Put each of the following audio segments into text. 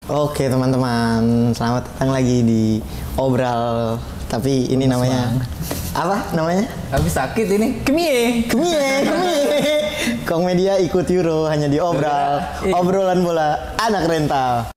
Oke teman-teman, selamat datang lagi di Obral. Tapi ini namanya apa namanya? Habis sakit ini. Kemie. Komedia ikut Euro hanya di Obral. Obrolan bola anak rental.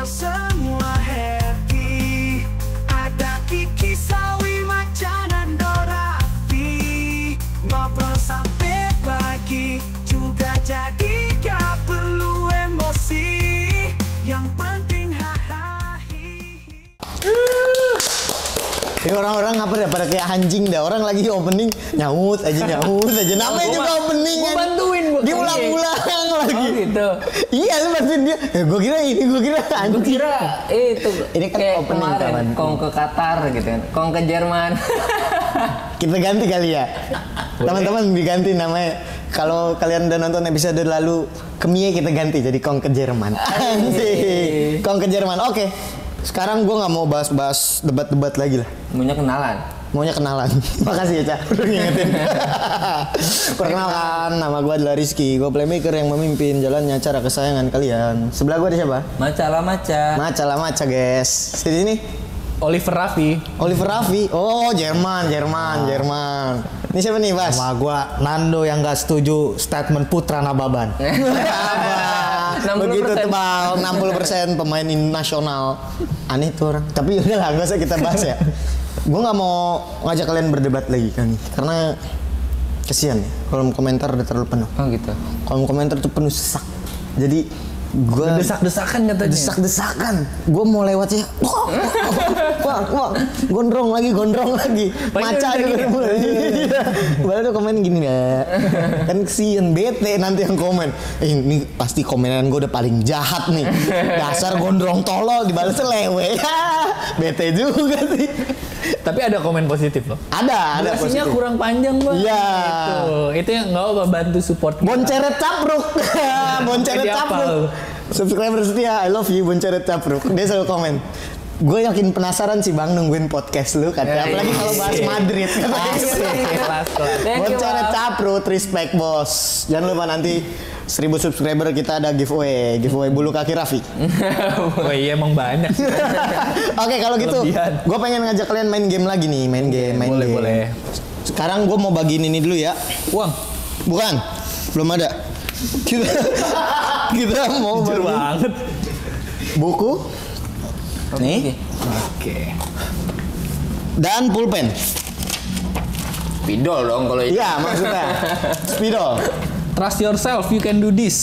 Semua happy. Ada Kiki, Sawi, Macan, dan Dorafi. Ngobrol sampai pagi. Juga jadi gak perlu emosi. Yang penting hahaha. Ini orang-orang apa dah pada kayak anjing dah. Orang lagi opening nyaut aja. Namanya juga opening Gue kan. bantuin gue. Diulang-ulang lagi. Oh gitu. Iya lu bantuin dia. Gue kira anjing. Gue kira itu. Ini kan kayak opening, kemarin, kawan. Kong ke Qatar gitu kan. Kong ke Jerman. Kita ganti kali ya. Teman-teman diganti namanya. Kalau kalian udah nonton episode lalu Kemie kita ganti jadi Kong ke Jerman. Anjing. Kong ke Jerman. Oke. Sekarang gue nggak mau bahas debat-debat lagi lah. Maunya kenalan. Makasih ya, Cak. Udah ngingetin. Perkenalkan, nama gue adalah Rizky. Gue playmaker yang memimpin jalannya acara kesayangan kalian. Sebelah gue ada siapa? Maca, guys. Sini. Oliver Raffi. Oh, Jerman. Ini siapa nih, Bas? Sama gua Nando yang gak setuju statement Putra Nababan. Begitu tebal, 60% pemain nasional. Aneh tuh orang. Tapi udah lah, gak usah kita bahas ya. Gue gak mau ngajak kalian berdebat lagi kan, karena kesian ya, kolom komentar udah terlalu penuh. Oh gitu. Kolom komentar tuh penuh sesak. Jadi gue Desak-desakan katanya. Desak-desakan. Gue mau lewat ya. Wah, gondrong lagi. Maca juga mulai. Baru tuh komen gini ya. Kan kesian, bete nanti yang komen. Ini pasti komenan gue udah paling jahat nih. Dasar gondrong tolol dibalas lewe. Bete juga sih. Tapi ada komen positif loh. Ada Durasinya positif. kurang panjang bang. Iya. Itu yang nggak apa bantu support. Bonceret capruk. Jadi apa? Subscriber setia, I love you Bonceret capruk. Dia selalu komen. Gue yakin penasaran sih bang nungguin podcast lu katanya. Apalagi kalau bahas Madrid. Kelas. Bonceret capruk, respect bos. Jangan lupa nanti 1000 subscriber kita ada giveaway bulu kaki Raffi. Oh iya emang banyak. Oke kalau gitu, gue pengen ngajak kalian main game lagi nih, main game. Boleh. Sekarang gue mau bagiin ini dulu ya. Uang. Bukan, belum ada. Kita mau Jujur bagi banget. buku nih Oke. dan pulpen. Spidol dong kalau itu. Iya maksudnya spidol, Trust yourself, you can do this.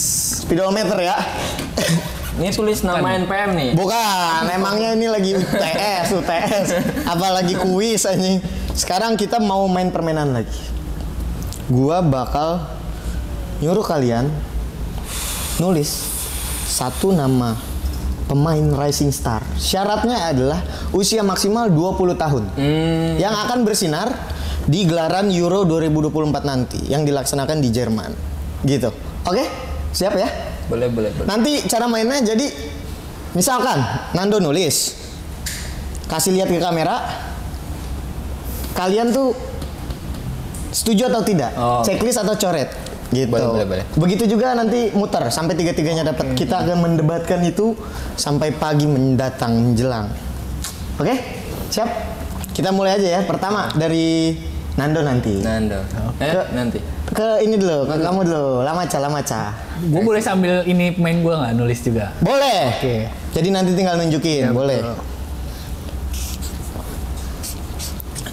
spidometer ya. Ini tulis nama NPM nih. Bukan, emangnya ini lagi UTS, apalagi kuis anjing. Sekarang kita mau main permainan lagi. Gua bakal nyuruh kalian nulis satu nama pemain rising star. Syaratnya adalah usia maksimal 20 tahun. Yang akan bersinar di gelaran Euro 2024 nanti yang dilaksanakan di Jerman. Gitu. Oke? Siap ya? Boleh. Nanti cara mainnya jadi misalkan Nando nulis, kasih lihat ke kamera, kalian tuh setuju atau tidak, checklist atau coret, gitu. Boleh. Begitu juga nanti muter sampai tiga-tiganya dapat. Kita akan mendebatkan itu sampai pagi mendatang menjelang. Oke, siap? Kita mulai aja ya. Pertama dari Nando nanti. Nanti. Ke ini dulu, ke kamu dulu. Lamaca. Gue boleh sambil ini pemain gue nggak nulis juga. Boleh. Oke. Jadi nanti tinggal nunjukin, boleh. betul.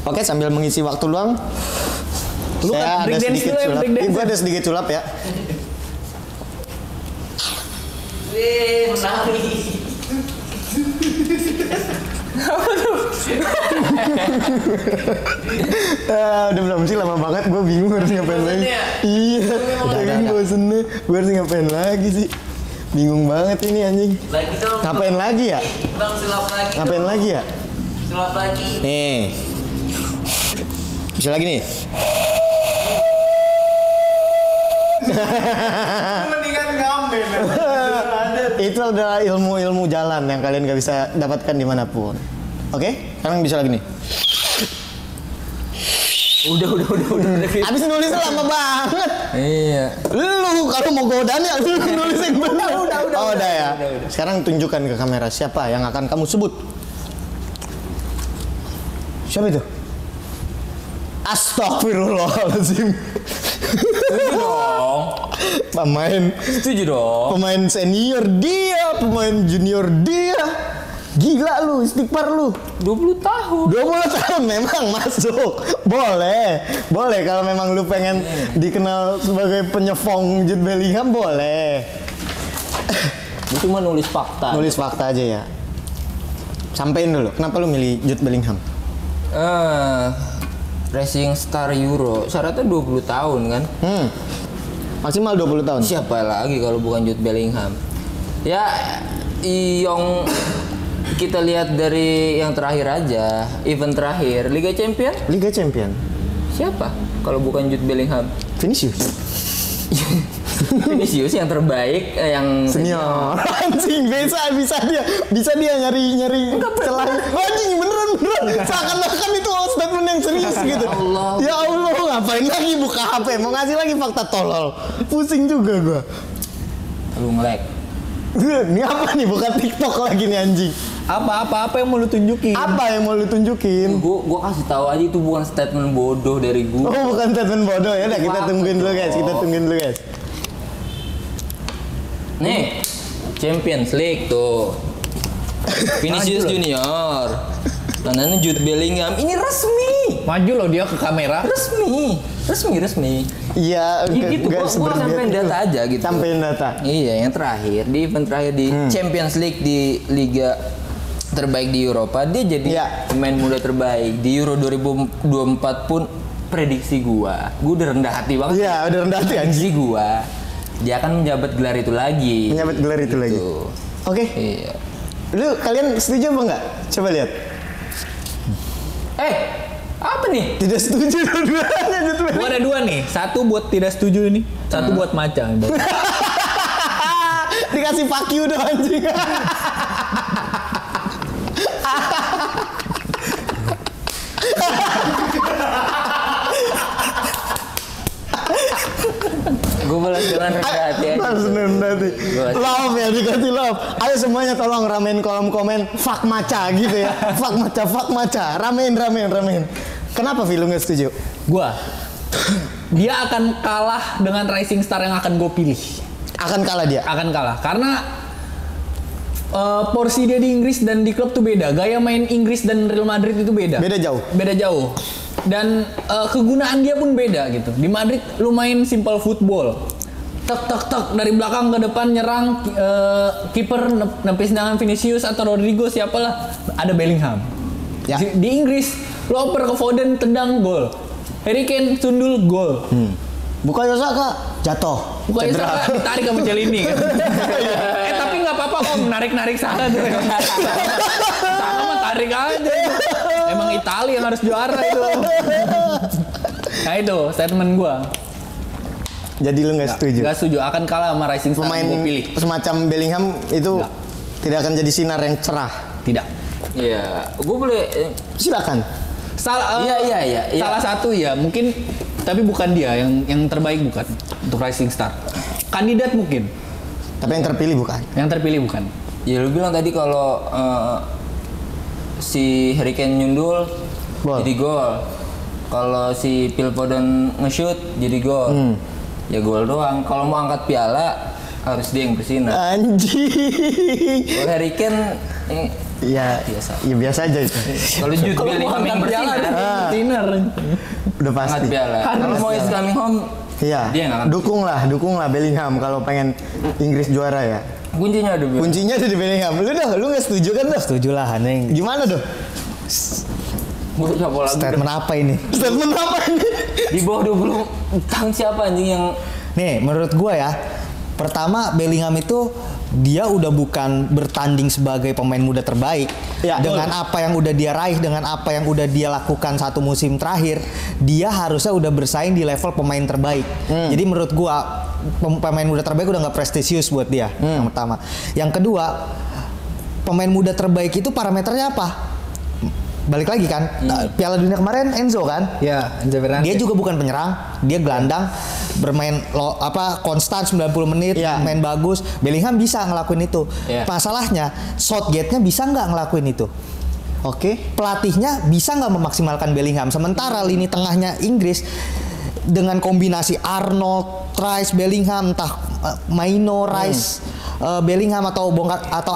Oke, sambil mengisi waktu luang. Lu Saya kan ada break dance sedikit dulu ya, sulap. break dance. Gue ada sedikit sulap ya. Udah belum sih, lama banget. Gue bingung harus ngapain lagi. Iya, udah bosen nih. Gue harus ngapain lagi sih? Bingung banget ini anjing. Lagi dong. Ngapain lagi ya? Bang sulap lagi. Ngapain lagi ya? Sulap lagi. Nih. Bisa lagi nih. Mendingan ngamen. Itu adalah ilmu-ilmu jalan yang kalian gak bisa dapatkan dimanapun. Oke? Sekarang bisa lagi nih. Udah. Abis nulis lama banget. Iya. Lu kalau mau godaan ya lu nulis yang benar. Udah, Oh, udah ya. udah. Sekarang tunjukkan ke kamera siapa yang akan kamu sebut. Siapa itu? Astagfirullahaladzim. Setuju dong. Pemain senior dia, pemain junior dia. Gila lu, istighfar lu. 20 tahun. 20 tahun memang masuk. Boleh kalau memang lu pengen dikenal sebagai penyefong Jude Bellingham boleh. Gue cuma nulis fakta. Nulis fakta aja ya. Sampein dulu, kenapa lu milih Jude Bellingham? Racing Star Euro syaratnya 20 tahun kan? Maksimal 20 tahun. Siapa lagi kalau bukan Jude Bellingham? Ya, yang kita lihat dari yang terakhir aja, event terakhir, Liga Champion. Liga Champion. Siapa kalau bukan Jude Bellingham? Vinicius. Vinicius yang terbaik, yang Senior. Anjing, bisa dia nyari celah. Anjing beneran. Seakan-akan itu statement yang serius gitu. Allah. Ya Allah, ngapain lagi buka HP? Mau ngasih lagi fakta tolol. Pusing juga gua. Lu nge-lag. Ini apa nih? Bukan TikTok lagi nih anjing. Apa yang mau lu tunjukin? Apa yang mau lu tunjukin? Gua kasih tahu aja itu bukan statement bodoh dari gua. Oh, bukan statement bodoh ya. Udah kita tungguin dulu guys. Nih, Champions League tuh. Vinicius Junior. Tandanya Jude Bellingham. Ini resmi. Maju loh dia ke kamera. Resmi. Iya, Gitu, gua sampein data aja gitu. Sampein data. Iya, yang terakhir di event terakhir di Champions League di Liga terbaik di Eropa, dia jadi Iya. pemain muda terbaik di Euro 2024 pun prediksi gua udah rendah hati banget. Iya, udah rendah hati anjing. Prediksi gua dia akan menjabat gelar itu lagi. Menjabat gelar itu lagi. Oke. Iya. Lu kalian setuju apa enggak? Coba lihat. Apa nih? Tidak setuju dua-duanya Jude Gua ada dua nih. Satu buat tidak setuju ini. Satu buat maca. Dikasih fuck you dong anjing. Gue balas dengan rendah hati aja. Langsung rendah hati. Love ya, dikasih love. Ayo semuanya tolong ramein kolom komen fuck maca gitu ya. Fuck maca. Ramein. Kenapa Vy lu nggak setuju? Gua. Dia akan kalah dengan Rising Star yang akan gue pilih. Akan kalah dia. Akan kalah karena porsi dia di Inggris dan di klub tuh beda. Gaya main Inggris dan Real Madrid itu beda. Beda jauh. Dan kegunaan dia pun beda gitu. Di Madrid lu main simple football. Tek dari belakang ke depan nyerang, kiper nepis tangan Vinicius atau Rodrigo siapalah, ada Bellingham. Ya. Di Inggris lu oper ke Foden tendang gol. Harry Kane sundul gol. Bukayo Saka jatuh. Bukannya Saka ditarik sama Celini kan. Tapi nggak apa-apa kok narik Saka tuh. Saka mah tarik aja. Emang Italia yang harus juara itu. Nah itu statement gua. Jadi lu nggak setuju? Nggak setuju, akan kalah sama Rising Star Pemain yang gua pilih. semacam Bellingham itu Nggak. tidak akan jadi sinar yang cerah. Tidak. Iya, gue boleh. Silakan. Iya. Salah satu ya mungkin, tapi bukan dia yang terbaik, bukan untuk Rising Star. Kandidat mungkin. Tapi yang terpilih bukan. Yang terpilih bukan. Ya lu bilang tadi kalau si Harry Kane nyundul Gol. jadi gol. Kalau si Phil Foden nge-shoot jadi gol. Ya gol doang. Kalau mau angkat piala harus dia yang bersinar. Anjing. Kalau Harry Kane Iya, biasa aja itu. kalau Jude Bellingham yang bersinar, Dinner. Udah pasti. angkat piala. Kalau mau is coming home, Iya. dia yang akan. Dukunglah Bellingham kalau pengen Inggris juara ya. Kuncinya ada Bel. Kuncinya ada di Bellingham. Lu nggak setuju kan tuh? Setuju lah, anjing. Gimana tuh? Gue siapa lagi? Statement apa ini? Statement apa ini? Di bawah 20 tahun siapa anjing yang Nih, menurut gua ya, pertama Bellingham itu dia udah bukan bertanding sebagai pemain muda terbaik. Ya, Dengan apa yang udah dia raih, dengan apa yang udah dia lakukan satu musim terakhir, dia harusnya udah bersaing di level pemain terbaik. Jadi menurut gua pemain muda terbaik udah nggak prestisius buat dia. Yang pertama. Yang kedua, pemain muda terbaik itu parameternya apa? Balik lagi kan, Piala Dunia kemarin Enzo kan? Ya, Enzo Fernandez. Dia juga bukan penyerang, dia gelandang, bermain konstan 90 menit, main bagus. Bellingham bisa ngelakuin itu. Masalahnya, Southgate-nya bisa nggak ngelakuin itu? Oke. Pelatihnya bisa nggak memaksimalkan Bellingham? Sementara lini tengahnya Inggris dengan kombinasi Arnold, Rice, Bellingham, entah Maino, Rice, Bellingham atau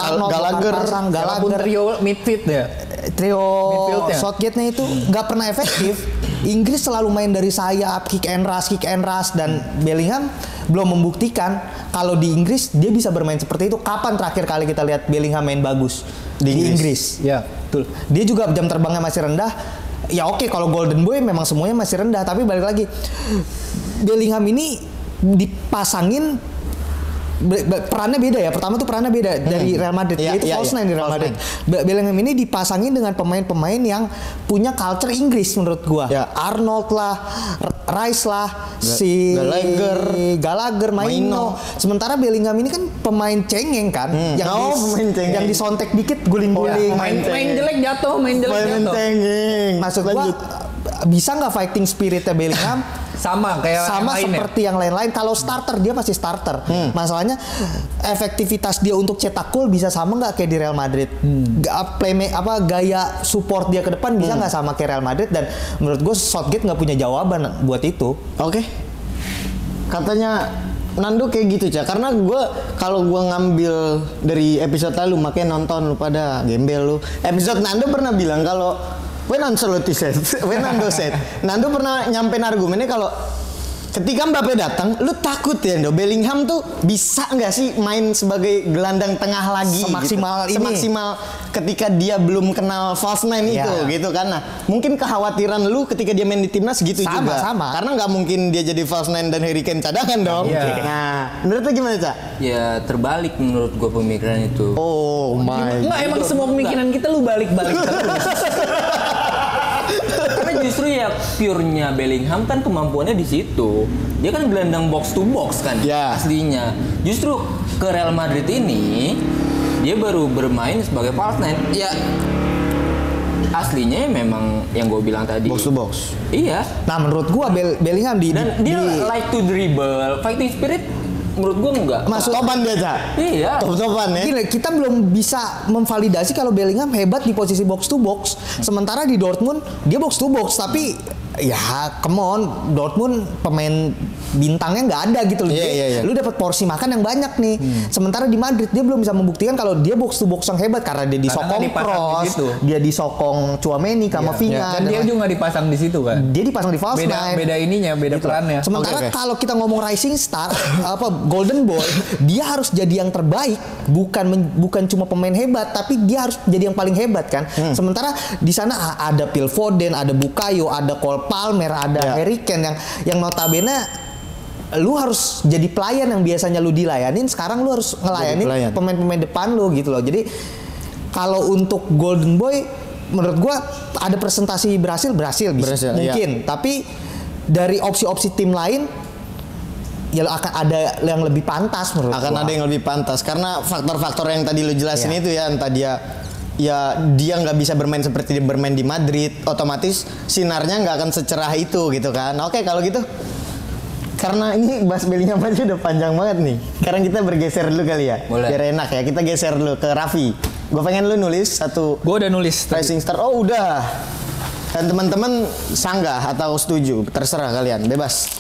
Arnold, Gallagher, trio midfield ya. Trio Midfieldnya. Southgate-nya itu nggak pernah efektif. Inggris selalu main dari sayap, kick and rush, dan Bellingham belum membuktikan kalau di Inggris dia bisa bermain seperti itu. Kapan terakhir kali kita lihat Bellingham main bagus di Inggris? Ya, betul. Dia juga jam terbangnya masih rendah. Ya oke, kalau Golden Boy memang semuanya masih rendah, tapi balik lagi Bellingham ini dipasangin perannya beda ya. Pertama tuh perannya beda dari Real Madrid. Dia itu false nine di Real Madrid. Bellingham ini dipasangin dengan pemain-pemain yang punya culture Inggris menurut gua. Arnold lah, Rice lah, si Gallagher, Maino. Sementara Bellingham ini kan pemain cengeng kan, yang disontek dikit guling-guling. Main jelek jatuh, main jelek jatuh. Cengeng. Maksud gua bisa nggak fighting spiritnya Bellingham? Sama Seperti yang lain-lain. Kalau starter dia masih starter. Masalahnya efektivitas dia untuk cetak gol bisa sama nggak kayak di Real Madrid? Gaya support dia ke depan bisa nggak sama kayak Real Madrid? Dan menurut gue Southgate nggak punya jawaban buat itu. Oke. Katanya Nando kayak gitu Cak. Karena kalau gue ngambil dari episode lalu, makanya nonton lu pada gembel lu. Episode Nando pernah bilang kalau Nando pernah nyampein argumennya kalau ketika Mbappe datang, lu takut ya Bellingham tuh bisa nggak sih main sebagai gelandang tengah lagi semaksimal ketika dia belum kenal false nine itu gitu kan. Nah, mungkin kekhawatiran lu ketika dia main di timnas gitu juga. Karena nggak mungkin dia jadi false nine dan Harry Kane cadangan dong. Nah, menurut lu gimana Cak? Ya terbalik menurut gua pemikiran itu. Oh my. Enggak, emang semua pemikiran kita lu balik-balik terus. Karena justru ya pure-nya Bellingham kan kemampuannya di situ. Dia kan gelandang box to box kan aslinya. Justru ke Real Madrid ini dia baru bermain sebagai false nine. Ya aslinya memang yang gue bilang tadi box to box. Iya. Nah menurut gue Bellingham dia like to dribble, fighting spirit. Menurut gue enggak. Masuk topan dia Cak. Iya. Top-topan ya. Gila, kita belum bisa memvalidasi kalau Bellingham hebat di posisi box to box. Sementara di Dortmund dia box to box, tapi ya come on, Dortmund pemain bintangnya nggak ada gitu loh. Lu dapat porsi makan yang banyak nih. Sementara di Madrid dia belum bisa membuktikan kalau dia box to box yang hebat karena dia disokong Kroos, dia disokong Tchouaméni, Camavinga. Dan dia juga nggak dipasang di situ kan. Dia dipasang di false nine. Beda perannya. Sementara kalau kita ngomong rising star, Golden Boy, dia harus jadi yang terbaik, bukan cuma pemain hebat, tapi dia harus jadi yang paling hebat kan. Sementara di sana ada Phil Foden, ada Bukayo, ada Cole Palmer, ada Harry Kane yang notabene lu harus jadi pelayan yang biasanya lu dilayanin, sekarang lu harus ngelayanin pemain-pemain depan lu gitu loh. Jadi kalau untuk Golden Boy menurut gua ada presentasi berhasil mungkin, tapi dari opsi-opsi tim lain ya akan ada yang lebih pantas menurut gua. Ada yang lebih pantas karena faktor-faktor yang tadi lu jelasin itu ya, entah dia nggak bisa bermain seperti dia bermain di Madrid, otomatis sinarnya nggak akan secerah itu gitu kan. Oke, kalau gitu karena ini bahas Bellingham aja udah panjang banget nih. Sekarang kita bergeser dulu kali ya. Boleh. Biar enak ya, kita geser dulu ke Raffi. Gue pengen lu nulis satu. Gue udah nulis Rising Star. Oh udah. Dan teman-teman sanggah atau setuju, terserah kalian, bebas.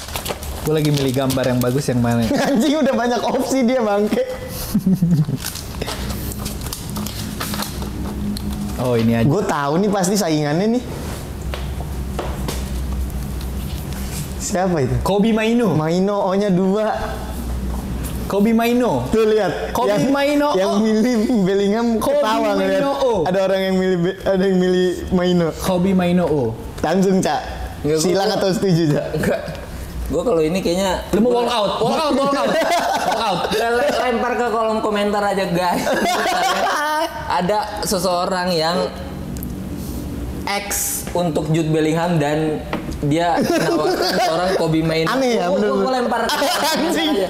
Gue lagi milih gambar yang bagus yang mana. Anjing udah banyak opsi dia bangke. Oh ini aja. Gue tahu nih pasti saingannya nih. Siapa itu? Kobe Maino. Maino O-nya 2. Kobe Maino. Tuh lihat. Kobe Maino. Yang milih Bellingham ketawa ngeliat. Ada orang yang milih Maino. Kobe Maino O. Langsung Cak. Silang atau setuju Cak? Enggak. Gue kalau ini kayaknya Lu mau walk out. Lempar ke kolom komentar aja guys. Ada seseorang yang X untuk Jude Bellingham dan dia menawarkan seorang Kobe Mainoo. Aneh ya, Gue lempar anjing.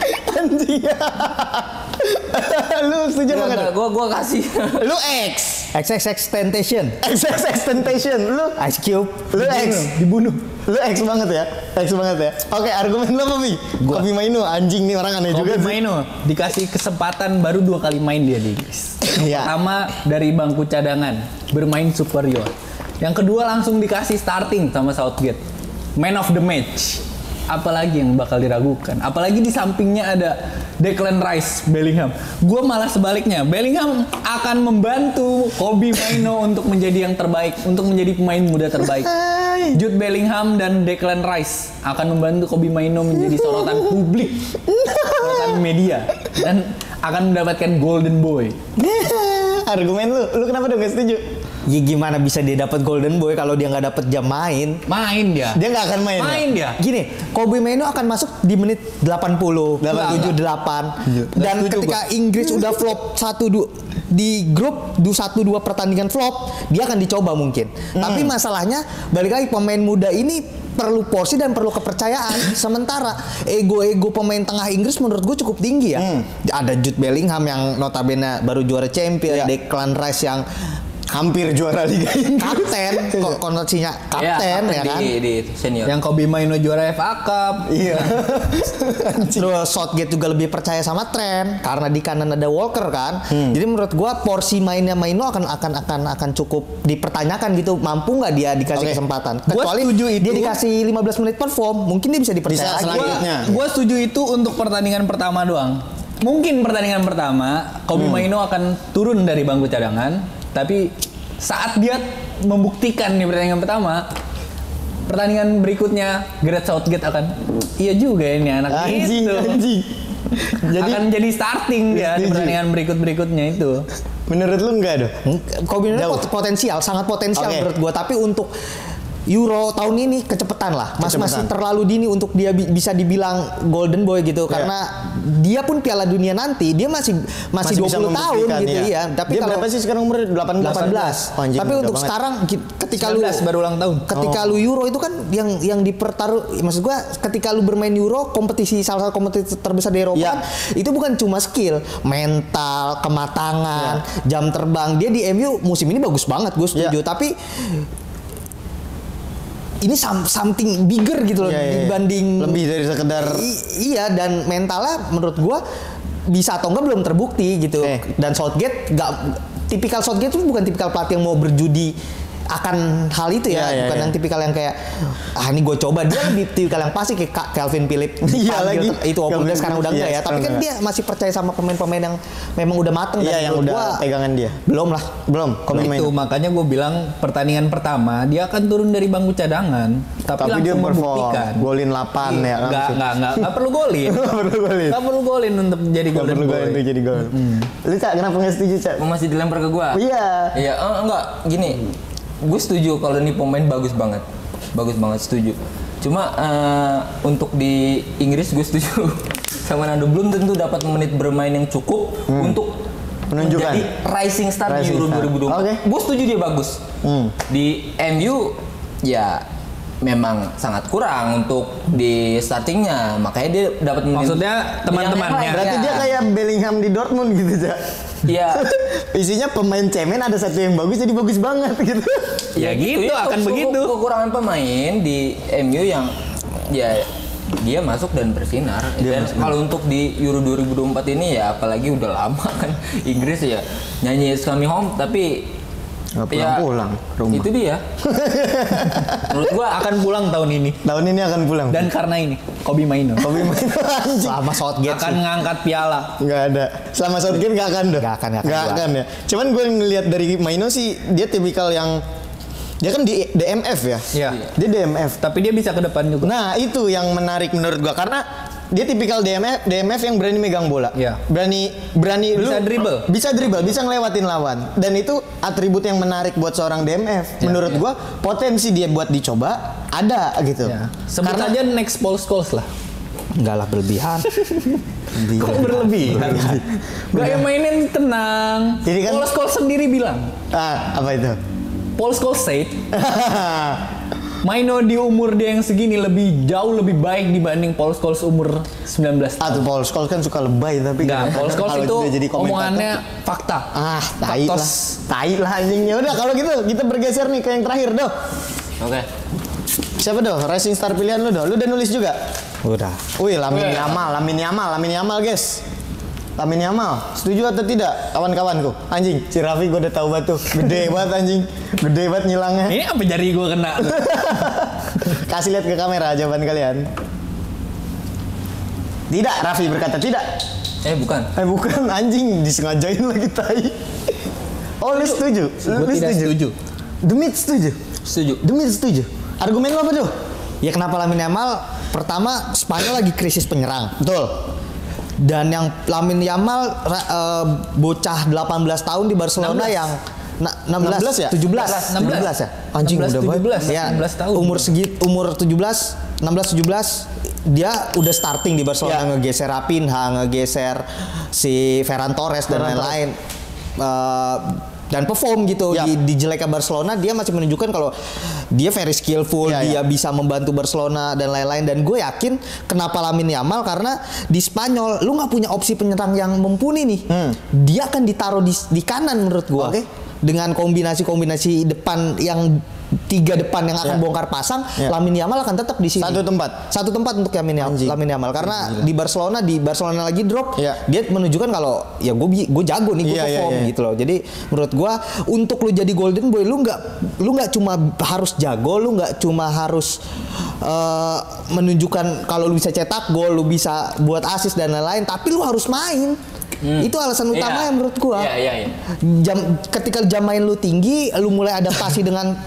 Lu setuju banget? Gue kasih. Lu X. XXXTentacion. XXXTentacion. Lu Ice Cube. Lu X. Dibunuh. Lu X banget ya. X banget ya. Oke, argumen lu apa, Bi? Kobe Mainoo anjing nih orang aneh juga Kobe sih. Mainoo dikasih kesempatan baru 2 kali main dia di Inggris. Iya. Pertama dari bangku cadangan, bermain superior. Yang kedua langsung dikasih starting sama Southgate. Man of the match. Apalagi yang bakal diragukan? Apalagi di sampingnya ada Declan Rice, Bellingham. Gue malah sebaliknya. Bellingham akan membantu Kobe Mainoo untuk menjadi yang terbaik, untuk menjadi pemain muda terbaik. Jude Bellingham dan Declan Rice akan membantu Kobe Mainoo menjadi sorotan publik, sorotan media, dan akan mendapatkan Golden Boy. Argumen lu kenapa dong gak setuju? Ya gimana bisa dia dapat Golden Boy kalau dia nggak dapat jam main? Main dia. Dia nggak akan main. Main dia. Gini, Kobe Mainoo akan masuk di menit 80, 78. Dan ketika Inggris udah flop 1-2 di grup 1-2 pertandingan flop, dia akan dicoba mungkin. Tapi masalahnya balik lagi pemain muda ini perlu porsi dan perlu kepercayaan. Sementara ego pemain tengah Inggris menurut gue cukup tinggi ya. Ada Jude Bellingham yang notabene baru juara champion, Declan Rice yang hampir juara Liga Inggris. kapten, konversinya kapten ya kan. Di senior. Yang Kobe Mainoo juara FA Cup. Iya. Terus Southgate juga lebih percaya sama Trent karena di kanan ada Walker kan. Jadi menurut gua porsi mainnya Mainoo akan cukup dipertanyakan gitu. Mampu nggak dia dikasih kesempatan? Kecuali dia dikasih 15 menit perform, mungkin dia bisa dipercaya Bisa lagi. selanjutnya. Gue setuju itu untuk pertandingan pertama doang. Mungkin pertandingan pertama Kobe Mainoo akan turun dari bangku cadangan, tapi saat dia membuktikan di pertandingan pertama, pertandingan berikutnya Gareth Southgate akan iya juga ini anak itu. Anjing. Jadi akan jadi starting dia di pertandingan berikutnya itu. menurut lu enggak dong? Kobe Mainoo Jauh. potensial, sangat potensial Oke. menurut gua. Tapi untuk Euro tahun ini kecepatan lah, masih terlalu dini untuk dia bisa dibilang Golden Boy gitu, karena dia pun Piala Dunia nanti dia masih 20 tahun gitu ya. Tapi dia kalau berapa sih sekarang umurnya? 18. 18. Oh, anjing, Tapi muda untuk banget. sekarang ketika lu baru ulang tahun. ketika lu Euro itu kan yang dipertaruh, maksud gua ketika lu bermain Euro, kompetisi salah satu kompetisi terbesar di Eropa kan, itu bukan cuma skill, mental, kematangan, jam terbang. Dia di MU musim ini bagus banget, gue setuju. Tapi ini something bigger gitu loh dibanding lebih dari sekedar iya, dan mentalnya menurut gua bisa atau enggak belum terbukti gitu. Dan Southgate tipikal Southgate itu bukan tipikal pelatih yang mau berjudi akan hal itu ya, bukan yang tipikal yang kayak ini gue coba. Dia lebih tipikal yang pasti kayak Calvin Phillips lagi itu walaupun dia sekarang udah enggak ya, tapi kan dia masih percaya sama pemain-pemain yang memang udah mateng. Iya, yang udah pegangan dia. Belum lah, Itu makanya gue bilang pertandingan pertama dia akan turun dari bangku cadangan, tapi dia langsung perform membuktikan. golin 8 ya langsung. Enggak perlu golin. Enggak perlu golin untuk jadi golden boy. Untuk jadi gol. Lu Cak, kenapa nggak setuju Cak? Masih dilempar ke gua. Iya. Iya, enggak, gini. Gue setuju kalau ini pemain bagus banget setuju. Cuma untuk di Inggris gue setuju sama Nando, belum tentu dapat menit bermain yang cukup untuk menunjukkan menjadi rising star di Euro 2024. Gue setuju dia bagus. Di MU ya memang sangat kurang untuk di startingnya, makanya dia dapat menit. Maksudnya teman-temannya. Berarti dia kayak Bellingham di Dortmund gitu, Cak. Iya. Isinya pemain cemen, ada satu yang bagus jadi bagus banget gitu. Ya gitu, akan begitu. Kekurangan pemain di MU yang ya dia masuk dan bersinar. Dan kalau untuk di Euro 2024 ini ya apalagi udah lama kan Inggris ya nyanyi It's Coming Home, tapi Nggak pulang-pulang rumah. Itu dia. Menurut gua Akan pulang tahun ini. Tahun ini akan pulang. Dan karena ini Kobe Mainoo Selama Southgate akan ngangkat piala. Nggak ada. Selama Southgate nggak akan dong. Nggak akan ya. Cuman gue ngelihat dari Mainoo sih dia tipikal yang dia kan di DMF ya. Iya. Dia DMF. Tapi dia bisa ke depan juga. Nah itu yang menarik menurut gua, karena dia tipikal DMF yang berani megang bola. Iya. Berani Bisa dribble. Bisa dribble, bisa ngelewatin lawan. Dan itu atribut yang menarik buat seorang DMF. Menurut gua potensi dia buat dicoba ada gitu. Ya. Sebut aja next Paul Scholes lah. Enggak lah, berlebihan. Kok berlebihan? Gak yang mainin tenang. Jadi kan- Paul Scholes sendiri bilang. Apa itu? Paul Scholes said, Maino di umur dia yang segini jauh lebih baik dibanding Paul Scholes umur 19 tahun. Tuh Paul Scholes kan suka lebay tapi Enggak, Paul Scholes kalau itu dia jadi komentator- omongannya fakta. tai lah. Tai lah anjingnya. Udah kalau gitu kita bergeser nih ke yang terakhir, Doh. Oke. Siapa, Doh? Rising star pilihan lu, Doh. Lu udah nulis juga? Udah. Wih, Lamine Yamal, guys. Lamine Yamal, setuju atau tidak kawan-kawanku? Anjing, si Raffi gue udah tahu batu. Gede banget anjing. Gede banget nyilangnya. Ini apa jari gue kena? Kasih lihat ke kamera jawaban kalian. Tidak, Raffi berkata tidak. Bukan. Bukan, anjing, disengajain lagi tai. Oh, lu setuju? Gue tidak setuju. Demit setuju? Setuju. Demit setuju. Argumen lu apa, Doh? Ya kenapa Lamine Yamal? Pertama, Spanyol lagi krisis penyerang. Betul. Dan yang Lamine Yamal bocah 18 tahun di Barcelona 16. yang 16 ya? 17 ya? Anjing 16, udah banget. 17, Ya, 16 tahun. Umur 17, 16 17 dia udah starting di Barcelona, Ya. ngegeser Rapinha, ngegeser si Ferran Torres dan lain-lain. Dan perform gitu Ya. di jeleknya Barcelona, dia masih menunjukkan kalau dia very skillful, Ya, dia ya. bisa membantu Barcelona dan lain-lain. Dan gue yakin kenapa Lamine Yamal, karena di Spanyol lu nggak punya opsi penyerang yang mumpuni nih. Dia akan ditaruh di kanan menurut gue. Oke. Dengan kombinasi depan yang 3 depan yang akan Ya. bongkar pasang, Ya. Lamine Yamal akan tetap di sini. Satu tempat. Satu tempat untuk Lamine Yamal karena di Barcelona lagi drop, Iya. dia menunjukkan kalau ya gue jago nih, gue Iya, iya, perform iya. gitu loh. Jadi menurut gue untuk lu jadi golden boy, lu nggak cuma harus jago, lu nggak cuma harus menunjukkan kalau lu bisa cetak gol, lu bisa buat assist dan lain-lain, tapi lu harus main. Itu alasan utamanya menurut gua. Iya. Ketika jam main lu tinggi, lu mulai adaptasi dengan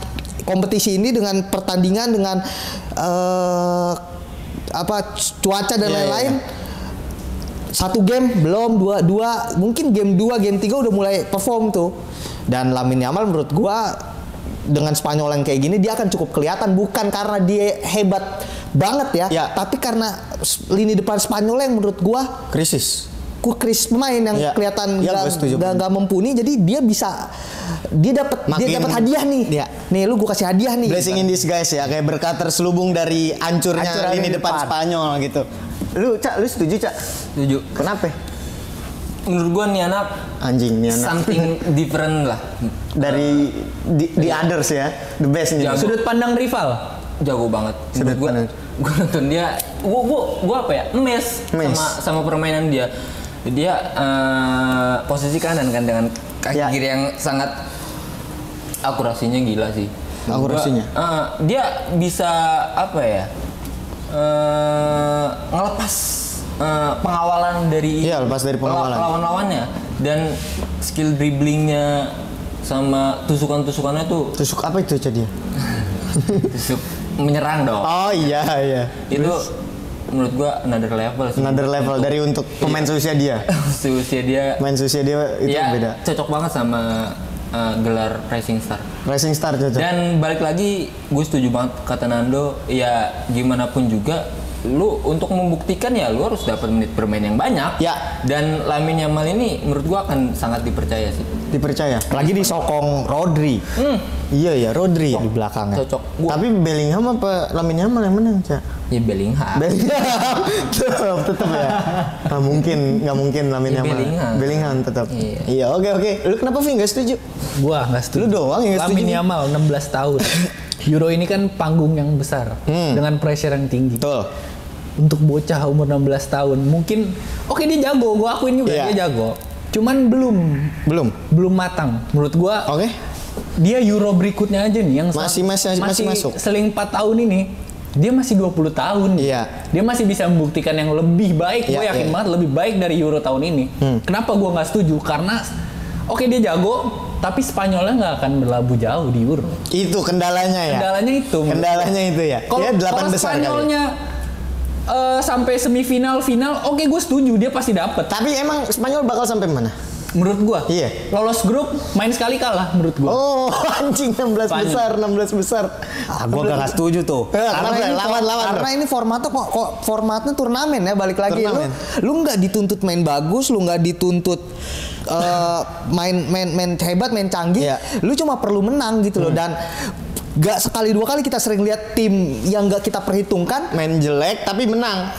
kompetisi ini, dengan pertandingan, dengan cuaca dan Iya, lain-lain. Satu game belum, dua mungkin game 2, game 3 udah mulai perform tuh. Dan Lamine Yamal menurut gua dengan Spanyol yang kayak gini dia akan cukup kelihatan, bukan karena dia hebat banget Ya. tapi karena lini depan Spanyol yang menurut gua Krisis. kris pemain yang Ya. kelihatan Ya, gua setuju. gak mumpuni, jadi dia dapat hadiah nih. Ya. Nih lu gua kasih hadiah nih. Blessing in disguise ya, kayak berkat terselubung dari hancurnya lini depan Spanyol gitu. Lu setuju, Cak? Setuju. Kenapa? Menurut gua nih anak Anjing nih anak. something different lah. Dari di others ya, the best nih. Jago. Sudut pandang rival. Jago banget. Sudut Menurut pandang. gua nonton dia, gua apa ya? Emes. sama permainan dia. Dia posisi kanan kan dengan kaki Ya. kiri yang sangat akurasinya gila sih. Akurasinya. Dia bisa apa ya? Ngelepas pengawalan dari Iya, lepas dari pengawalan. lawan-lawannya, dan skill dribblingnya sama tusukan-tusukannya tuh Tusuk apa itu Cak dia? tusuk menyerang dong. Oh iya. Itu menurut gua another level sih. Another level dari untuk pemain seusia dia. Seusia dia Pemain seusia dia itu ya, beda. cocok banget sama gelar Rising Star. Rising Star cocok. Dan balik lagi, gue setuju banget kata Nando, ya gimana pun juga lu untuk membuktikan ya lu harus dapat menit bermain yang banyak. Ya. Dan Lamine Yamal ini menurut gua akan sangat dipercaya sih. Dipercaya. Lagi disokong Rodri Iya ya, Rodri ya. di belakangnya. Cocok. Gua Tapi Bellingham apa Lamine Yamal yang menang, Cak? ya Bellingham. Bellingham. tetap ya. Nggak mungkin Lamine Ya, Yamal. Bellingham. Tetap. Iya. Iya, oke. Lu kenapa Vi nggak setuju? Gua nggak setuju. Lu doang yang nggak setuju. Lamine Yamal 16 tahun. Euro ini kan panggung yang besar dengan pressure yang tinggi. Betul. Untuk bocah umur 16 tahun mungkin oke dia jago, gua akuin juga Iya. dia jago. Cuman belum matang menurut gua. Oke. Dia Euro berikutnya aja nih yang Masih masuk. seling 4 tahun ini. Dia masih 20 tahun. Iya. Dia masih bisa membuktikan yang lebih baik. Gue Iya, yakin iya. banget lebih baik dari Euro tahun ini. Kenapa gue nggak setuju? Karena oke dia jago, tapi Spanyolnya nggak akan berlabuh jauh di Euro. Itu kendalanya ya. Kendalanya itu. Kendalanya itu ya. Kalau Ya 8 kalau besar kali. Spanyolnya sampai semifinal final, oke gue setuju dia pasti dapet. Tapi emang Spanyol bakal sampai mana? Menurut gua, Iya. lolos grup main sekali kalah menurut gua. Oh, anjing 16 besar, 16 besar. Gua gak setuju tuh. Karena ini formatnya kok formatnya turnamen ya, balik lagi Turnamen. lu nggak dituntut main bagus, lu nggak dituntut main hebat, main canggih. Iya. Lu cuma perlu menang gitu loh. Dan gak sekali dua kali kita sering lihat tim yang gak kita perhitungkan main jelek tapi menang.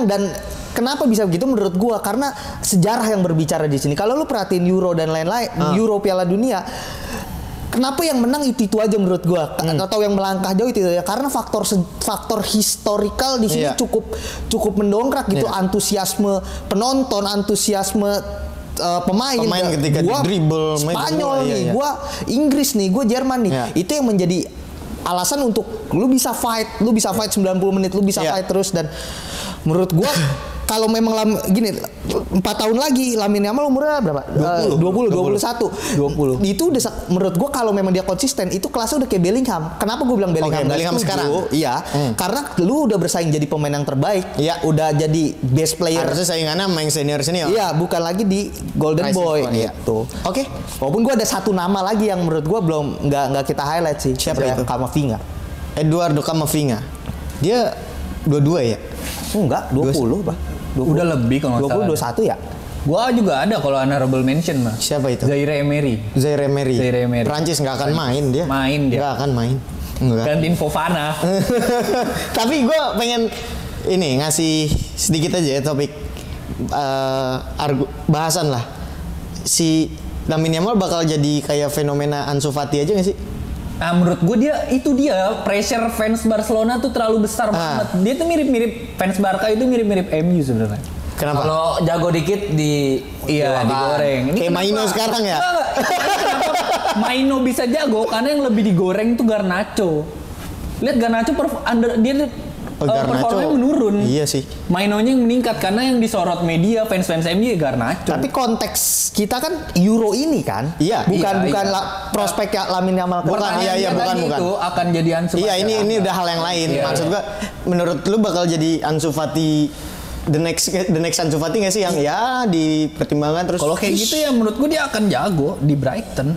Dan kenapa bisa begitu menurut gua? Karena sejarah yang berbicara di sini. Kalau lu perhatiin Euro dan lain-lain, Euro Piala Dunia, kenapa yang menang itu aja menurut gua? Atau yang melangkah jauh itu ya? Karena faktor historikal di sini cukup mendongkrak gitu, antusiasme penonton, antusiasme pemain ketika di dribble Spanyol nih, gua Inggris nih, gua Jerman nih. Itu yang menjadi alasan untuk lu bisa fight 90 menit, lu bisa fight terus. Dan menurut gua kalau memang gini 4 tahun lagi Lamine Yamal umurnya berapa? 21. Itu udah menurut gua kalau memang dia konsisten itu kelasnya udah kayak Bellingham. Kenapa gua bilang Bellingham? Bellingham sekarang. Iya, karena lu udah bersaing jadi pemain yang terbaik. Iya, udah jadi best player. Harusnya saingannya main senior. Iya, bukan lagi di Golden Boy gitu. Oke. Walaupun gua ada satu nama lagi yang menurut gua belum nggak kita highlight sih. Siapa itu? Camavinga. Eduardo Camavinga. Dia 22 ya? Enggak, 20, Bah. Udah lebih kalau nggak salah. 21 ya? Gua juga ada kalau honorable mention mah. Siapa itu? Zaire Emery. Zaire Emery. Prancis nggak akan main dia. Nggak akan main. Enggak. Gantiin Fofana. Tapi gue pengen ini ngasih sedikit aja ya topik bahasan lah. Si Lamine Yamal bakal jadi kayak fenomena Ansu Fati aja nggak sih? Nah, menurut gue dia pressure fans Barcelona tuh terlalu besar banget. Dia tuh mirip-mirip fans Barca itu mirip-mirip MU sebenarnya. Kenapa? Kalau jago dikit digoreng. Ini kayak Maino sekarang ya? Kenapa Maino bisa jago? Karena yang lebih digoreng tuh Garnacho. Lihat Garnacho performanya menurun. Iya sih. Mainonya yang meningkat karena yang disorot media fans MU Garnacho. Tapi konteks kita kan Euro ini kan? Iya. Bukan prospek Lamine Yamal. Bukan. Itu akan jadi Ansu Fati. Iya, ini udah hal yang lain. Maksud gua menurut lu bakal jadi Ansu Fati the next Ansu Fati nggak sih yang ya dipertimbangkan terus? Kalau kayak gitu ya menurut gue dia akan jago di Brighton.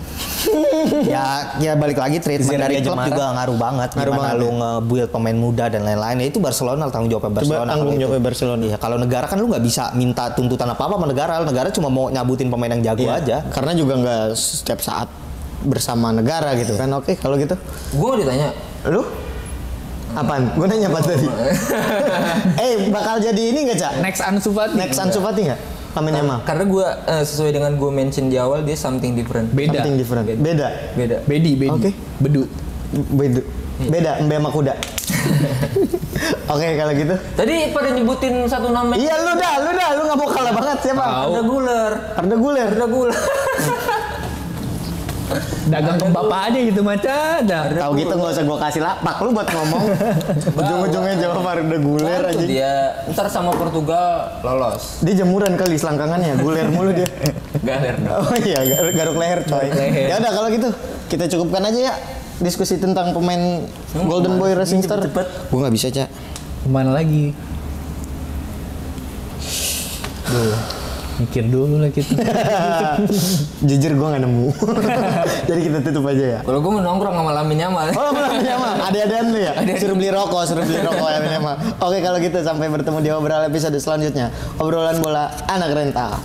ya balik lagi treatment dari klub juga ngaruh banget. Gimana lu nge-build pemain muda dan lain-lain. Ya itu Barcelona tanggung jawabnya Barcelona. Tanggung jawabnya Barcelona. Ya kalau negara kan lu nggak bisa minta tuntutan apa-apa sama negara. Negara cuma mau nyabutin pemain yang jago aja. Karena juga nggak setiap saat bersama negara gitu kan. Oke, kalau gitu. Gue ditanya. Lu? Apaan? Gue nanya apa tadi? Bakal jadi ini nggak, Cak? Next Ansu Fati nggak? Lamine Yamal. Karena gue sesuai dengan gue mention di awal dia something different. Beda. Bedi. Oke. Bedut. Beda, Mbe sama kuda. Oke, kalau gitu. Tadi pada nyebutin satu nama. Iya, lu nggak mau kalah banget siapa? Arda Güler. Dagang ke bapak aja gitu maca. Tahu gitu nggak usah gua kasih lapak lu buat ngomong. Ujung-ujungnya jawab Arda Güler aja. Dia ntar sama Portugal lolos. Dia jemuran kali selangkangannya, guler mulu dia. Galer dong. Oh iya, garuk leher coy. Ya udah kalau gitu kita cukupkan aja ya diskusi tentang pemain Golden Boy Racing Star. Gua nggak bisa, Cak. Kemana lagi? Mikir dulu lah kita. Jujur gue nggak nemu. Jadi kita tutup aja ya. Kalau gue mau nongkrong sama Lamine Yamal. Oh, Lamine Yamal. Ada-adaan lu ya? Suruh beli rokok Lamine Yamal. Oke, kalau gitu sampai bertemu di obrolan episode selanjutnya. Obrolan bola anak rental.